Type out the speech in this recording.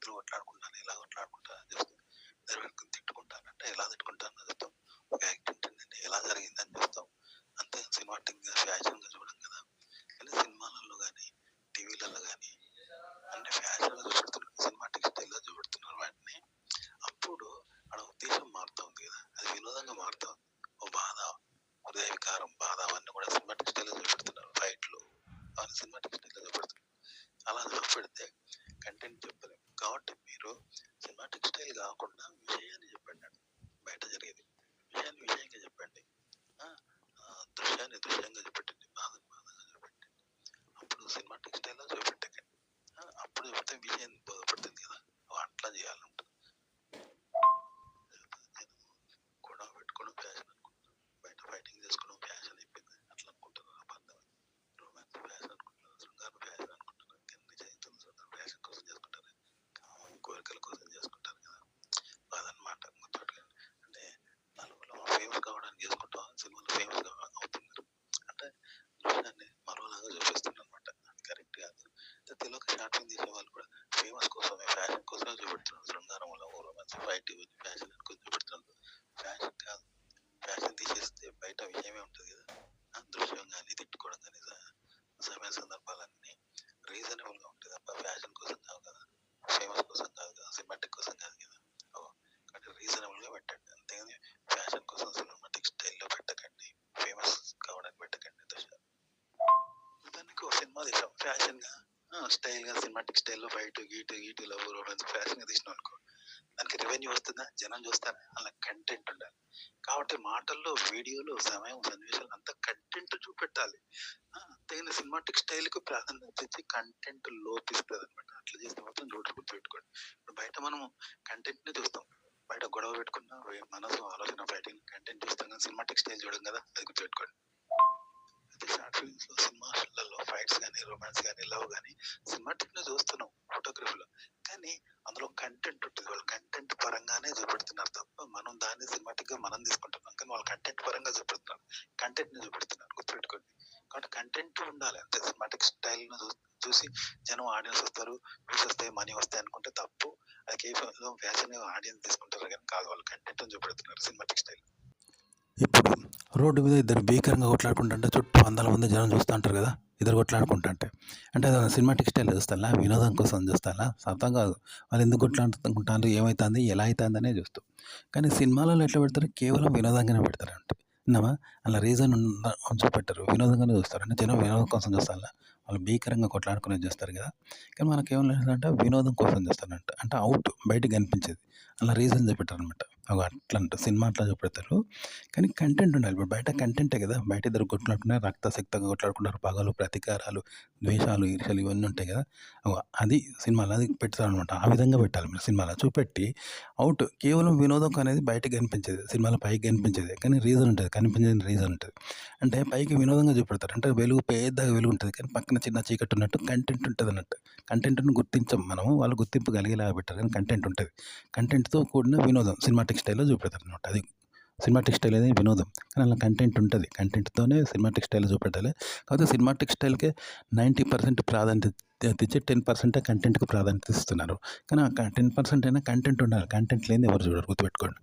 బూతులు కొట్లాడుకుంటాను, ఇలా కొట్లాడుకుంటాను అని చెప్తాం. ఇద్దరు పెట్టుకుని తిట్టుకుంటాను అంటే ఎలా తిట్టుకుంటాను చెప్తాం. ఒక యాక్టింగ్ అండి ఎలా జరిగిందని చెప్తాం. అంతే సినిమాటిక్గా ఫ్యాషన్గా చూడం కదా. కానీ సినిమాలలో కానీ టీవీలలో కానీ అన్ని ఫ్యాషన్గా చూపెడుతున్నారు, సినిమాటిక్ స్టైల్లో చూపెడుతున్నారు వాటిని. అప్పుడు ఆడ ఉద్దేశం మారుతూ ఉంది కదా, అది వినోదంగా మారుతూ ఉంది. ఓ బాధ, హృదయ వికారం, బాధ అవన్నీ కూడా సినిమాటిక్ స్టైల్లో చూపెడుతున్నారు. ఫైట్లు అవన్నీ సినిమాటిక్ స్టైల్లో చూపెడుతున్నారు. అలా చూపెడితే కంటెంట్ చెప్పలేము. కాబట్టి మీరు సినిమాటిక్ స్టైల్ కాకుండా విషయాన్ని చెప్పండి. బయట జరిగేది విషయాన్ని విషయంగా చెప్పండి, దృశ్యాన్ని దృశ్యంగా చూపెట్టండి, బాధను బాధగా చూపెట్టండి. అప్పుడు సినిమాటిక్ స్టైల్లో చూపెట్టకండి. అప్పుడు చెప్తే విషయం బోధపడుతుంది కదా. అట్లా చేయాలంటారు. గొడవ పెట్టుకోవడం ఫ్యాషన్ అనుకుంటున్నారు, బయట ఫైటింగ్ చేసుకోవడం ఫ్యాషన్ అయిపోయింది అట్లా అనుకుంటున్నారు. అబద్ధం. రొమాన్స్ ఫ్యాషన్ అనుకుంటున్నారు, శృంగారం ఫ్యాషన్ అనుకుంటున్నారు. అన్ని జీవితం ఫ్యాషన్ కోసం చేసుకుంటారు, కోరికల కోసం చేసుకుంటారు కదా. అదనమాట. అంటే నలుగురిలో ఫేమస్ కావడానికి చేసుకుంటాం, సినిమాలో ఫేమస్ అవుతున్నారు అంటే దృశ్యాన్ని మరోలాగా చూపిస్తున్నారు అనమాట. అది కరెక్ట్ కాదు. తెలుగు షార్ట్ ఫిల్మ్ తీసే వాళ్ళు కూడా ఫేమస్ కోసమే, ఫ్యాషన్ కోసమే చూపెడుతున్నారు. శృంగారంలో రొమాన్స్ ఫైట్ ఫ్యాషన్ అనుకుని చూపెడుతున్నారు. ఫ్యాషన్ కాదు. ఫ్యాషన్ తీసేస్తే బయట విషయమే ఉంటుంది కదా. దృశ్యం కానీ తిట్టుకోవడం కానీ సమయ సందర్భాలన్నీ రీజనబుల్గా ఉంటుంది తప్ప ఫ్యాషన్ కోసం కాదు కదా, ఫేమస్ కోసం కాదు కదా, సినిమాటిక్ కోసం కాదు కదా. కాబట్టి రీజనబుల్గా పెట్టండి, అంతేగాని ఫ్యాషన్ కోసం సినిమాటిక్ స్టైల్లో పెట్టకండి, ఫేమస్ కావడానికి పెట్టకండి దృశ్యాలు. దానికి ఒక సినిమా తీసాం ఫ్యాషన్గా స్టైల్గా, సినిమాటిక్ స్టైల్లో ఫైట్ గీటు లవ్ రొమాన్స్ ఫ్యాషన్గా తీసినాం అనుకో, దానికి రెవెన్యూ వస్తుందా, జనం చూస్తారా? అలా కంటెంట్ ఉండాలి. కాబట్టి మాటల్లో, వీడియోలో, సమయం, సన్నివేశాలు అంతా కంటెంట్ చూపెట్టాలి. అంతేగాని సినిమాటిక్ స్టైల్కి ప్రాధాన్యత ఇచ్చి కంటెంట్ లోపిస్తుంది అనమాట. అట్లా చేస్తే మాత్రం చూడరు, గుర్తుపెట్టుకోండి. ఇప్పుడు బయట మనం కంటెంట్ని చూస్తాం, బయట గొడవ పెట్టుకున్న మనసు ఆలోచన ఫైటింగ్ కంటెంట్ చూస్తాం, కానీ సినిమాటిక్ స్టైల్ చూడం కదా, అది గుర్తుపెట్టుకోండి. అయితే షార్ట్ ఫిల్మ్స్ లో, సినిమాలలో ఫైట్స్ కానీ, రొమాన్స్ కానీ, లవ్ కానీ సినిమాటిక్ ని చూస్తున్నాం ఫోటోగ్రఫీలో, కానీ అందులో కంటెంట్ ఉంటుంది. వాళ్ళు కంటెంట్ పరంగానే చూపెడుతున్నారు తప్ప మనం దాన్ని సినిమాటిక్ గా మనం తీసుకుంటున్నాం, కానీ వాళ్ళు కంటెంట్ పరంగా చూపెడుతున్నారు, కంటెంట్ ని చూపెడుతున్నారు. గుర్తుపెట్టుకోండి. కాబట్టి కంటెంట్ ఉండాలి అంతే. సినిమాటిక్ స్టైల్ ను చూసి జనం ఆడియన్స్ వస్తారు, వ్యూస్ వస్తాయి, మనీ వస్తాయి అనుకుంటే తప్పు. అది కేవలం ఫ్యాషన్ ఆడియన్స్ తీసుకుంటారు కానీ కాదు, వాళ్ళు కంటెంట్ చూపెడుతున్నారు సినిమాటిక్ స్టైల్. ఇప్పుడు రోడ్డు మీద ఇద్దరు భీకరంగా కొట్లాడుకుంటుంటే చుట్టూ వందల మంది జనం చూస్తూ ఉంటారు కదా, ఇద్దరు కొట్లాడుకుంటుంటే. అంటే అది సినిమాటిక్ స్టైల్ చూస్తారా, వినోదం కోసం చూస్తారా? అర్థం కాదు. వాళ్ళు ఎందుకు కొట్లాడుకుంటారు, ఏమవుతుంది, ఎలా అవుతుంది అనే చూస్తాం. కానీ సినిమాలలో ఎట్లా పెడతారు, కేవలం వినోదంగానే పెడతారు అంటే విన్నామా. అలా రీజన్ చూపెట్టరు, వినోదంగానే చూస్తారు. అంటే జనం వినోదం కోసం చూస్తారా, వాళ్ళు భీకరంగా కొట్లాడుకునేది చూస్తారు కదా. కానీ మనకేం లేదంటే వినోదం కోసం చూస్తారంట, అంటే అవుట్ బయటకు కనిపించేది. అలా రీజన్ చూపెట్టారు అనమాట. అట్లా అంట సినిమా అట్లా చూపెడతారు. కానీ కంటెంట్ ఉండాలి. ఇప్పుడు బయట కంటెంటే కదా, బయట ఇద్దరు కొట్లాడుకున్నారు, రక్తశక్తంగా కొట్లాడుకున్నారు, పగలు, ప్రతీకారాలు, ద్వేషాలు, ఈర్షలు ఇవన్నీ ఉంటాయి కదా. అది సినిమాలో అది పెడతారు అనమాట. ఆ విధంగా పెట్టాలి మీరు సినిమాలో చూపెట్టి. అవుట్ కేవలం వినోదం అనేది బయటకు కనిపించేది, సినిమాలో పైకి కనిపించేది, కానీ రీజన్ ఉంటుంది, కనిపించేది రీజన్ ఉంటుంది. అంటే పైకి వినోదంగా చూపెడతారు, అంటే వెలుగు పెద్దగా వెలుగు ఉంటుంది, కానీ పక్కన చిన్న చీకటి ఉన్నట్టు కంటెంట్ ఉంటుంది అన్నట్టు. కంటెంట్ను గుర్తించం మనం, వాళ్ళు గుర్తింపు కలిగేలాగా పెట్టారు, కానీ కంటెంట్ ఉంటుంది. కంటెంట్తో కూడిన వినోదం సినిమాటిక్ స్టైల్లో చూపెడతారు అనమాట. అది సినిమాటిక్ స్టైల్ అనేది వినోదం, కానీ అలా కంటెంట్ ఉంటుంది. కంటెంట్తోనే సినిమాటిక్ స్టైల్ చూపెట్టాలి. కాకపోతే సినిమాటిక్ స్టైల్కే 90% ప్రాధాన్యత ఇచ్చి 10% కంటెంట్కి ప్రాధాన్యత ఇస్తున్నారు. కానీ ఆ 10% అయినా కంటెంట్ ఉండాలి, కంటెంట్ లేని ఎవరు చూడరు, గుర్తుపెట్టుకోండి.